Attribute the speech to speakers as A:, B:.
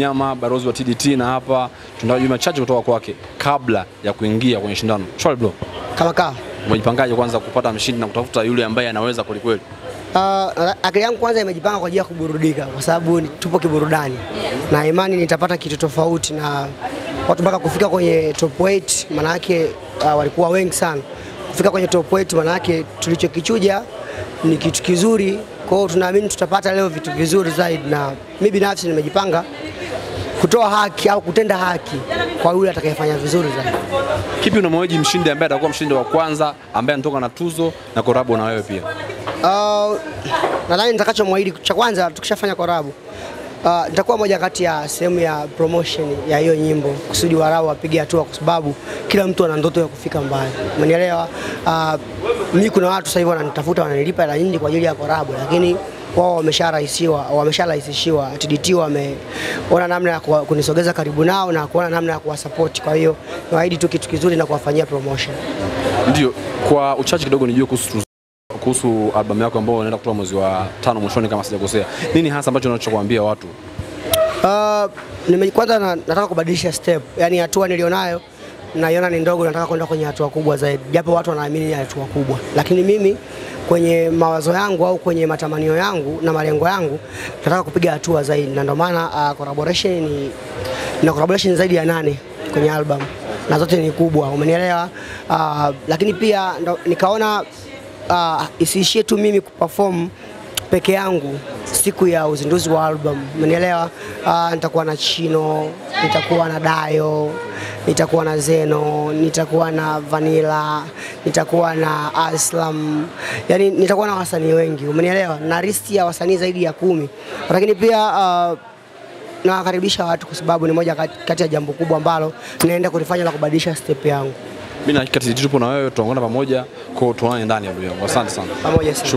A: Nyama barozi wa TDT na hapa tunataka machache kutoka kwake kabla ya kuingia kwenye shindano. Shwari bro.
B: Kama
A: umejipangaje kwanza kupata mshindi na kutafuta yule ambaye anaweza kweli?
B: Akili yangu kwanza imejipanga kwa ajili ya kuburudika kwa sababu tupo kiburudani. Na imani nitapata kitu tofauti na watu mpaka kufika kwenye top 8 maana yake walikuwa wengi sana. Kufika kwenye top 8 maana yake tulichokichuja ni kitu kizuri. Kwa hiyo tunaamini tutapata leo vitu vizuri zaidi na mimi binafsi nimejipanga kutoa haki au kutenda haki kwa yule atakayefanya vizuri zaidi.
A: Kipi unamhoji mshindi ambaye atakuwa mshindi wa kwanza ambaye anatoka na tuzo na korabu na wewe pia?
B: Nadhani nitakachomwahidi cha kwanza tukishafanya korabu nitakuwa moja kati ya sehemu ya promotion ya hiyo nyimbo kusudi warau wapige hatua kwa sababu kila mtu ana ndoto ya kufika mbali. Umenielewa? Mimi kuna watu sasa hivi wananitafuta wananilipa hela nyingi kwa ajili ya korabu lakini wao wamesharahisishiwa. TDT wameona namna ya kunisogeza karibu nao na kuona namna ya kuwasupport. Kwa hiyo naahidi tu kitu kizuri na kuwafanyia promotion.
A: Ndio, kwa uchache kidogo nijue kuhusu album yako ambayo unaenda kutoa mwezi wa 5 mwishoni kama sijakosea. Nini hasa ambacho unachokuambia watu?
B: Kwanza nataka kubadilisha step. Yaani hatua nilionayo naiona ni ndogo, nataka kwenda kwenye hatua kubwa zaidi. Japo watu wanaamini ni hatua kubwa. Lakini mimi kwenye mawazo yangu au kwenye matamanio yangu na malengo yangu nataka kupiga hatua zaidi na ndio maana collaboration zaidi ya 8 kwenye album na zote ni kubwa, umenielewa? Lakini pia nikaona isiishie tu mimi kuperform peke yangu siku ya uzinduzi wa album, umenielewa? Nitakuwa na Chino, nitakuwa na Dayo, nitakuwa na Zeno, nitakuwa na Vanilla, nitakuwa na Aslam, yani nitakuwa na wasanii wengi, umenielewa? Na list ya wasanii zaidi ya 10. Lakini pia nawakaribisha watu kwa sababu ni moja kati ya jambo kubwa ambalo naenda kulifanya la kubadilisha step yangu.
A: Mimi na hakika tupo na wewe, tunaongea pamoja, kwa tuonane ndani ya video. Asante sana.
B: Pamoja sana.